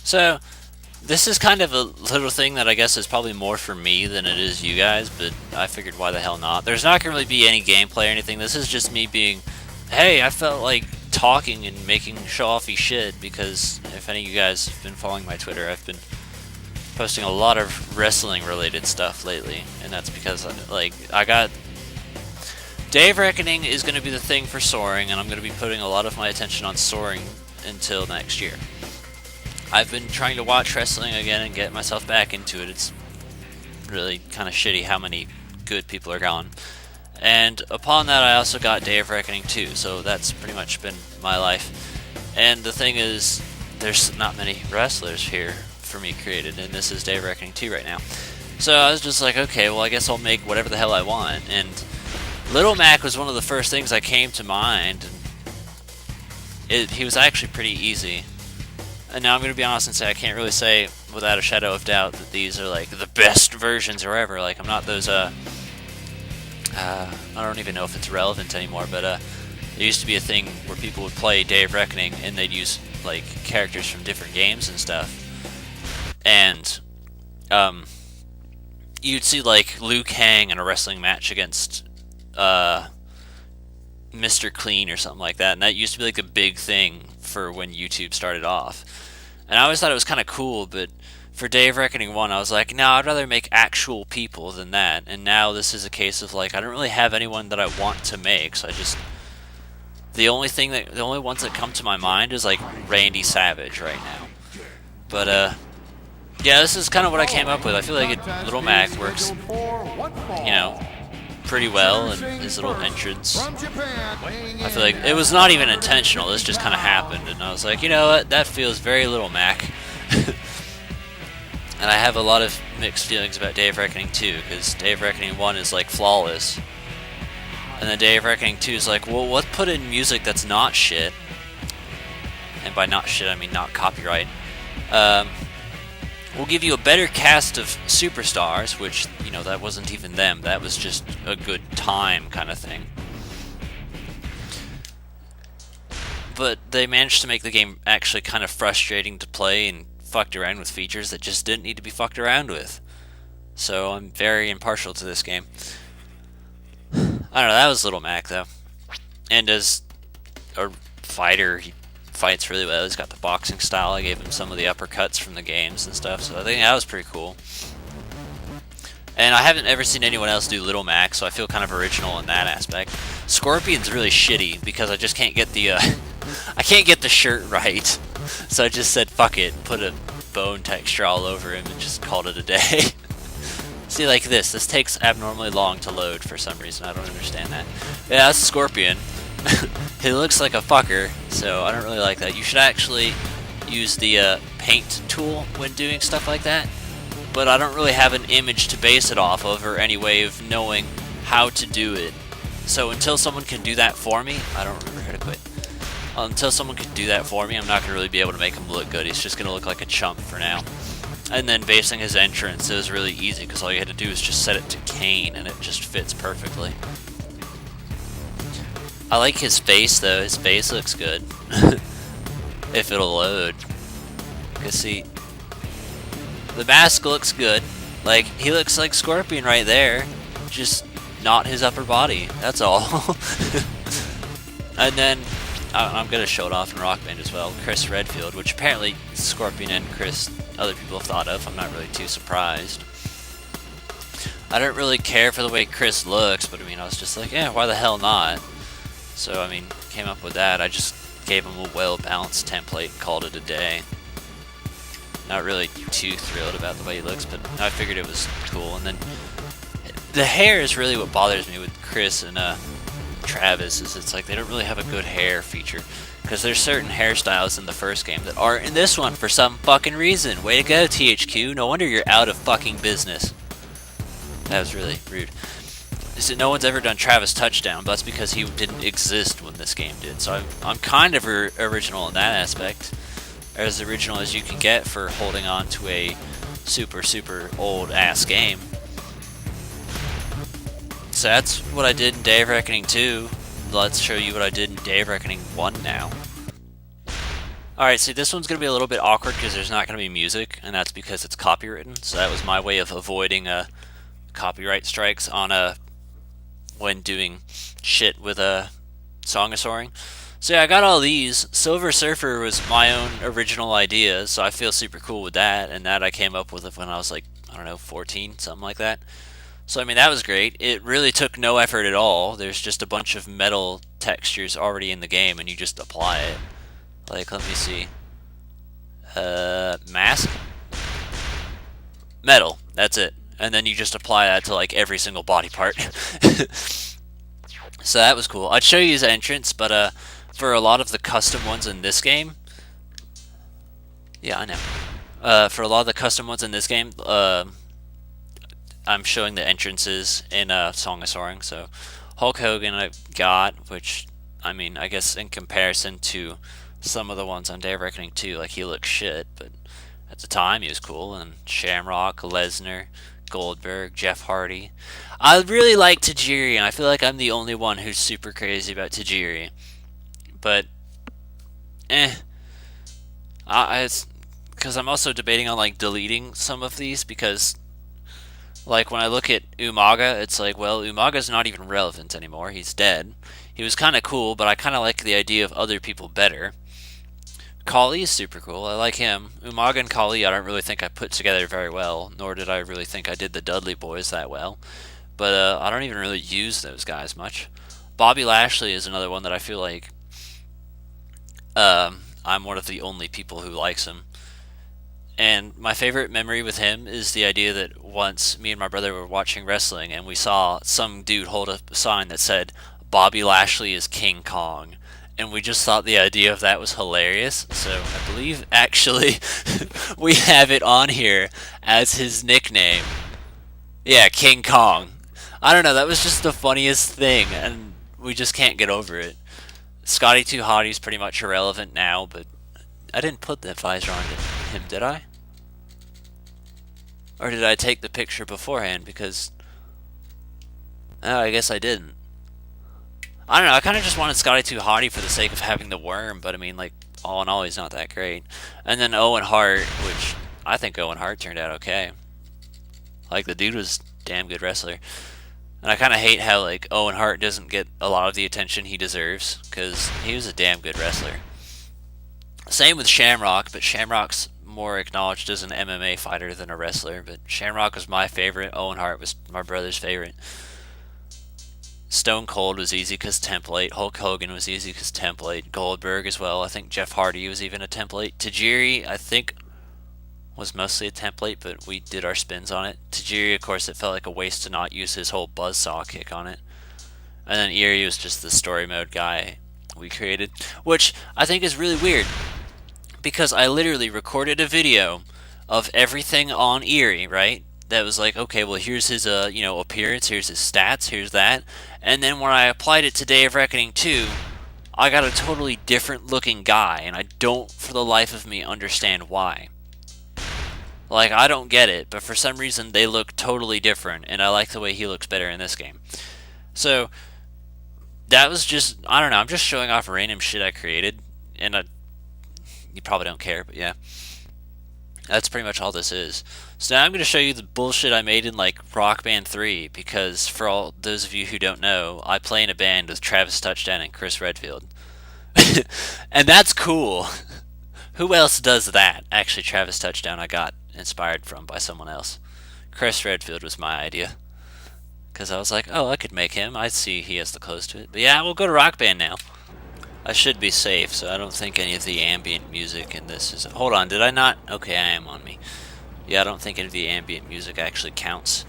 So, this is kind of a little thing that I guess is probably more for me than it is you guys, but I figured why the hell not. There's not going to really be any gameplay or anything. This is just me being, hey, I felt like talking and making show-offy shit because if any of you guys have been following my Twitter, I've been posting a lot of wrestling-related stuff lately, and that's because, like, I got... Day of Reckoning is going to be the thing for Soaring, and I'm going to be putting a lot of my attention on Soaring until next year. I've been trying to watch wrestling again and get myself back into it. It's really kind of shitty how many good people are gone. And upon that, I also got Day of Reckoning 2, so that's pretty much been my life. And the thing is, there's not many wrestlers here for me created, and this is Day of Reckoning 2 right now. So I was just like, okay, well, I guess I'll make whatever the hell I want. And Little Mac was one of the first things that came to mind. And he was actually pretty easy. And now I'm going to be honest and say I can't really say without a shadow of doubt that these are like the best versions or ever. Like, I'm not those, I don't even know if it's relevant anymore, but there used to be a thing where people would play Day of Reckoning and they'd use like characters from different games and stuff. And you'd see like Liu Kang in a wrestling match against Mr. Clean or something like that, and that used to be like a big thing for when YouTube started off. And I always thought it was kind of cool, but for Day of Reckoning 1, I was like, no, I'd rather make actual people than that. And now this is a case of like, I don't really have anyone that I want to make, so I just... The only ones that come to my mind is like Randy Savage right now. But yeah, this is kind of what I came up with. I feel like Little Mac works, you know, pretty well, and his little entrance. I feel like it was not even intentional. This just kind of happened, and I was like, you know what? That feels very Little Mac. And I have a lot of mixed feelings about Day of Reckoning 2, because Day of Reckoning 1 is like flawless. And then Day of Reckoning 2 is like, well, let's put in music that's not shit. And by not shit, I mean not copyright. We'll give you a better cast of superstars, which, you know, that wasn't even them. That was just a good time kind of thing. But they managed to make the game actually kind of frustrating to play and fucked around with features that just didn't need to be fucked around with. So I'm very impartial to this game. I don't know, that was Little Mac, though. And as a fighter, he fights really well. He's got the boxing style. I gave him some of the uppercuts from the games and stuff, so I think that was pretty cool. And I haven't ever seen anyone else do Little Mac, so I feel kind of original in that aspect. Scorpion's really shitty because I just can't get the I can't get the shirt right. So I just said fuck it, put a bone texture all over him and just called it a day. See, like this takes abnormally long to load for some reason. I don't understand that. Yeah, that's Scorpion. He looks like a fucker, so I don't really like that. You should actually use the paint tool when doing stuff like that, but I don't really have an image to base it off of or any way of knowing how to do it. So until someone can do that for me, I don't remember how to quit. Until someone can do that for me, I'm not going to really be able to make him look good. He's just going to look like a chump for now. And then basing his entrance, it was really easy because all you had to do is just set it to Kane and it just fits perfectly. I like his face though, his face looks good. If it'll load. Cause see, the mask looks good. Like, he looks like Scorpion right there. Just not his upper body, that's all. And then, I'm gonna show it off in Rock Band as well, Chris Redfield, which apparently Scorpion and Chris, other people have thought of. I'm not really too surprised. I don't really care for the way Chris looks, but I mean, I was just like, yeah, why the hell not? So, I mean, came up with that. I just gave him a well-balanced template and called it a day. Not really too thrilled about the way he looks, but I figured it was cool. And then, the hair is really what bothers me with Chris and Travis, is it's like they don't really have a good hair feature. Because there's certain hairstyles in the first game that aren't in this one for some fucking reason. Way to go, THQ. No wonder you're out of fucking business. That was really rude. So no one's ever done Travis Touchdown, but that's because he didn't exist when this game did. So I'm kind of original in that aspect. As original as you can get for holding on to a super, super old-ass game. So that's what I did in Day of Reckoning 2. Let's show you what I did in Day of Reckoning 1 now. Alright, see, this one's going to be a little bit awkward because there's not going to be music, and that's because it's copywritten. So that was my way of avoiding copyright strikes on when doing shit with a Song of Soaring. So yeah, I got all these. Silver Surfer was my own original idea, so I feel super cool with that, and that I came up with it when I was like, I don't know, 14, something like that. So I mean, that was great. It really took no effort at all. There's just a bunch of metal textures already in the game, and you just apply it. Like, let me see. Mask? Metal. That's it. And then you just apply that to like every single body part. So that was cool. I'd show you his entrance, but for a lot of the custom ones in this game, yeah, I know. For a lot of the custom ones in this game, I'm showing the entrances in Song of Soaring. So Hulk Hogan I got, which I mean, I guess in comparison to some of the ones on Day of Reckoning 2, like he looks shit, but at the time he was cool. And Shamrock, Lesnar, Goldberg, Jeff Hardy. I really like Tajiri, and I feel like I'm the only one who's super crazy about Tajiri. But, it's because I'm also debating on like deleting some of these because, like, when I look at Umaga, it's like, well, Umaga's not even relevant anymore. He's dead. He was kind of cool, but I kind of like the idea of other people better. Kali is super cool. I like him. Umaga and Kali, I don't really think I put together very well, nor did I really think I did the Dudley Boys that well. But I don't even really use those guys much. Bobby Lashley is another one that I feel like I'm one of the only people who likes him. And my favorite memory with him is the idea that once me and my brother were watching wrestling and we saw some dude hold up a sign that said, Bobby Lashley is King Kong. And we just thought the idea of that was hilarious. So I believe actually we have it on here as his nickname. Yeah, King Kong. I don't know, that was just the funniest thing, and we just can't get over it. Scotty 2 Hottie's pretty much irrelevant now, but I didn't put the visor on him, did I? Or did I take the picture beforehand? Because, oh, I guess I didn't. I don't know, I kind of just wanted Scotty 2 Hottie for the sake of having the worm, but I mean, like, all in all, he's not that great. And then Owen Hart, which I think Owen Hart turned out okay. Like, the dude was a damn good wrestler. And I kind of hate how, like, Owen Hart doesn't get a lot of the attention he deserves, because he was a damn good wrestler. Same with Shamrock, but Shamrock's more acknowledged as an MMA fighter than a wrestler. But Shamrock was my favorite. Owen Hart was my brother's favorite. Stone Cold was easy because template. Hulk Hogan was easy because template. Goldberg as well. I think Jeff Hardy was even a template. Tajiri, I think, was mostly a template, but we did our spins on it. Tajiri, of course, it felt like a waste to not use his whole buzzsaw kick on it. And then Eerie was just the story mode guy we created, which I think is really weird because I literally recorded a video of everything on Eerie, right? That was like, okay, well, here's his appearance, here's his stats, here's that. And then when I applied it to Day of Reckoning 2, I got a totally different looking guy, and I don't for the life of me understand why. Like, I don't get it, but for some reason they look totally different, and I like the way he looks better in this game. So, that was just, I don't know, I'm just showing off random shit I created, and you probably don't care, but yeah. That's pretty much all this is. So now I'm going to show you the bullshit I made in, like, Rock Band 3, because for all those of you who don't know, I play in a band with Travis Touchdown and Chris Redfield. And that's cool. Who else does that? Actually, Travis Touchdown I got inspired from by someone else. Chris Redfield was my idea. Because I was like, oh, I could make him. I see he has the clothes to it. But yeah, we'll go to Rock Band now. I should be safe, so I don't think any of the ambient music in this is... Hold on, did I not? Okay, I am on me. Yeah, I don't think any of the ambient music actually counts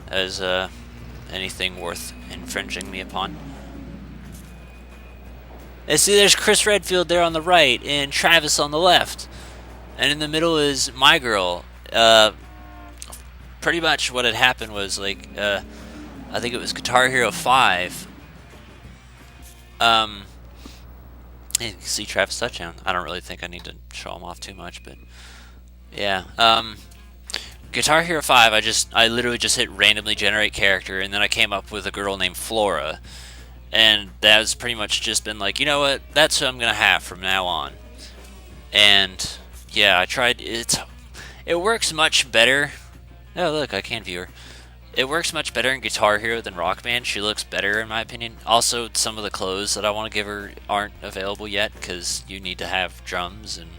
as anything worth infringing me upon. And see, there's Chris Redfield there on the right, and Travis on the left. And in the middle is my girl. Pretty much what had happened was, like, I think it was Guitar Hero 5. You can see Travis Touchdown. I don't really think I need to show him off too much, but yeah. Guitar Hero 5, I literally just hit randomly generate character, and then I came up with a girl named Flora. and that's pretty much just been like, you know what, that's what I'm gonna have from now on. And yeah, I tried. It works much better. Oh look, I can view her. It works much better in Guitar Hero than Rock Band. She looks better in my opinion. Also, some of the clothes that I want to give her aren't available yet because you need to have drums and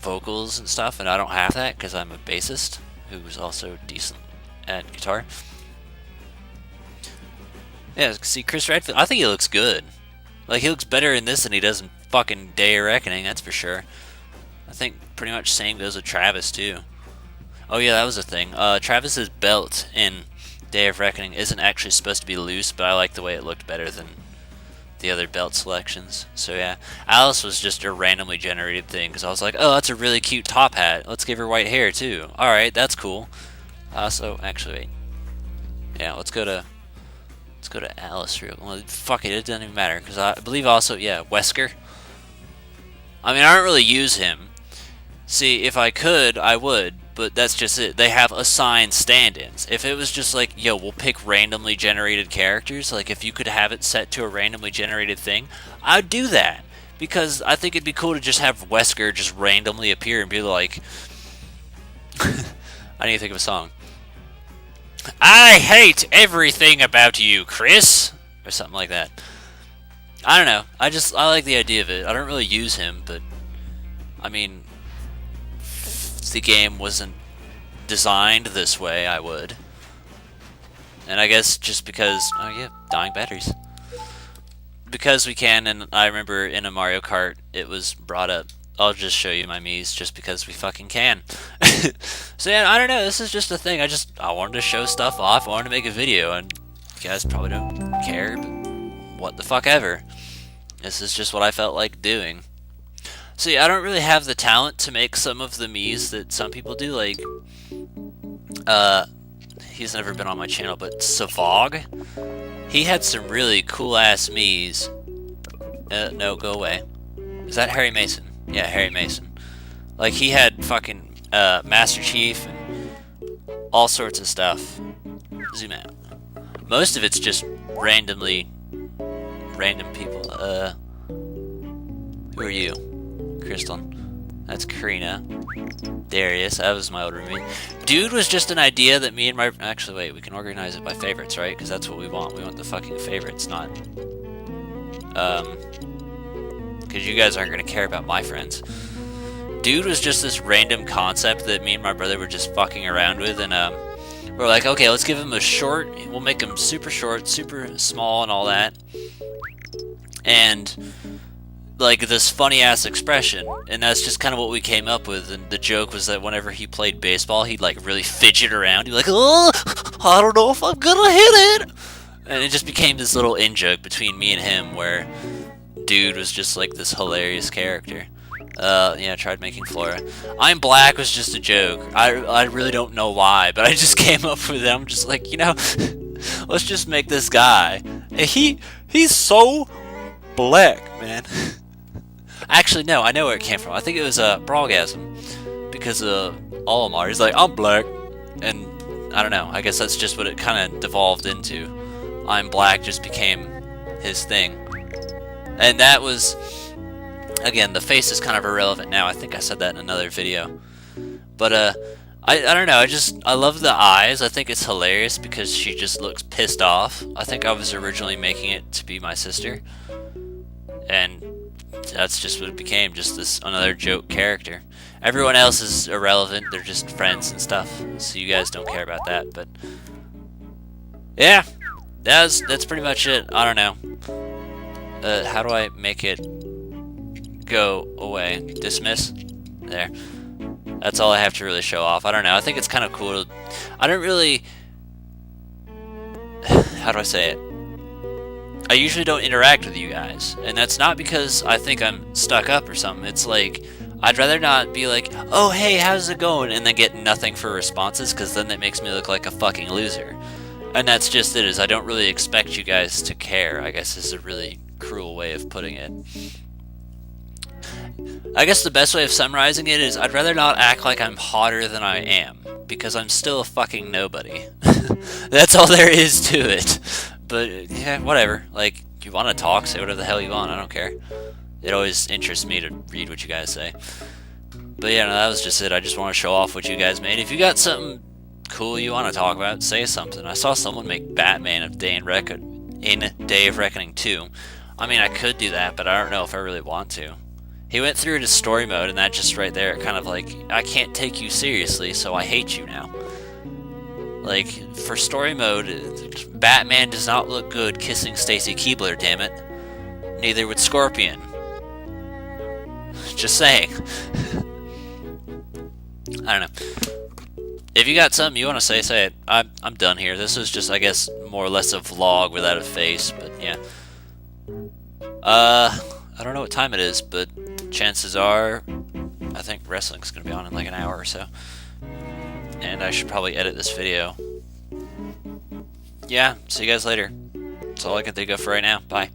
vocals and stuff, and I don't have that because I'm a bassist who's also decent at guitar. Yeah, see, Chris Redfield, I think he looks good. Like, he looks better in this than he does in fucking Day of Reckoning, that's for sure. I think pretty much same goes with Travis, too. Oh yeah, that was a thing. Travis's belt in Day of Reckoning isn't actually supposed to be loose, but I like the way it looked better than the other belt selections. So yeah, Alice was just a randomly generated thing, because I was like, oh, that's a really cute top hat. Let's give her white hair, too. Alright, that's cool. So, actually, wait. Yeah, let's go to Alice real. Well, fuck it, it doesn't even matter because I believe also, yeah, Wesker. I mean, I don't really use him. See, if I could, I would, but that's just it. They have assigned stand-ins. If it was just like, yo, we'll pick randomly generated characters, like if you could have it set to a randomly generated thing, I'd do that because I think it'd be cool to just have Wesker just randomly appear and be like, I need to think of a song. I hate everything about you, Chris, or something like that. I don't know. I like the idea of it. I don't really use him, but I mean, if the game wasn't designed this way, I would. And I guess just because, oh yeah, dying batteries. Because we can, and I remember in a Mario Kart, it was brought up. I'll just show you my Miis just because we fucking can. So yeah, I don't know, this is just a thing. I wanted to show stuff off, I wanted to make a video, and you guys probably don't care, but what the fuck ever. This is just what I felt like doing. See, I don't really have the talent to make some of the Miis that some people do, like, he's never been on my channel, but Savog, he had some really cool-ass Miis. No, go away. Is that Harry Mason? Yeah, Harry Mason. Like, he had fucking Master Chief and all sorts of stuff. Zoom out. Most of it's just random people. Who are you? Crystal. That's Karina. Darius, that was my old roommate. Dude was just an idea that me and my... Actually, wait, we can organize it by favorites, right? Because that's what we want. We want the fucking favorites, not... Because you guys aren't going to care about my friends. Dude was just this random concept that me and my brother were just fucking around with, and we're like, okay, let's give him a short, we'll make him super short, super small, and all that, and like this funny ass expression, and that's just kind of what we came up with. And the joke was that whenever he played baseball, he'd like really fidget around, he'd be like, oh, I don't know if I'm gonna hit it, and it just became this little in-joke between me and him where Dude was just like this hilarious character. Yeah, I tried making Flora. I'm Black was just a joke. I really don't know why, but I just came up with it. I'm just like, you know, let's just make this guy. And he's so black, man. Actually, no, I know where it came from. I think it was Brawlgasm. Because Olimar, he's like, I'm black. And I don't know, I guess that's just what it kind of devolved into. I'm Black just became his thing. And that was... Again, the face is kind of irrelevant now. I think I said that in another video. But, I don't know. I love the eyes. I think it's hilarious because she just looks pissed off. I think I was originally making it to be my sister. And that's just what it became. Just this another joke character. Everyone else is irrelevant. They're just friends and stuff. So you guys don't care about that. But, yeah. That's pretty much it. I don't know. How do I make it... go away. Dismiss. There. That's all I have to really show off. I don't know. I think it's kind of cool. I don't really... How do I say it? I usually don't interact with you guys. And that's not because I think I'm stuck up or something. It's like, I'd rather not be like, oh, hey, how's it going? And then get nothing for responses, because then that makes me look like a fucking loser. And that's just it, is I don't really expect you guys to care, I guess is a really cruel way of putting it. I guess the best way of summarizing it is I'd rather not act like I'm hotter than I am, because I'm still a fucking nobody. That's all there is to it. But yeah, whatever. Like, you want to talk, say whatever the hell you want. I don't care. It always interests me to read what you guys say. But yeah, no, that was just it. I just want to show off what you guys made. If you got something cool you want to talk about, say something. I saw someone make Batman of Day in Day of Reckoning 2. I mean, I could do that, but I don't know if I really want to. He went through to story mode, and that just right there, kind of like, I can't take you seriously, so I hate you now. Like, for story mode, Batman does not look good kissing Stacy Keibler, damn it. Neither would Scorpion. Just saying. I don't know. If you got something you want to say, say it. I'm done here. This was just, I guess, more or less a vlog without a face, but yeah. I don't know what time it is, but chances are, I think wrestling's gonna be on in like an hour or so. And I should probably edit this video. Yeah, see you guys later. That's all I can think of for right now. Bye.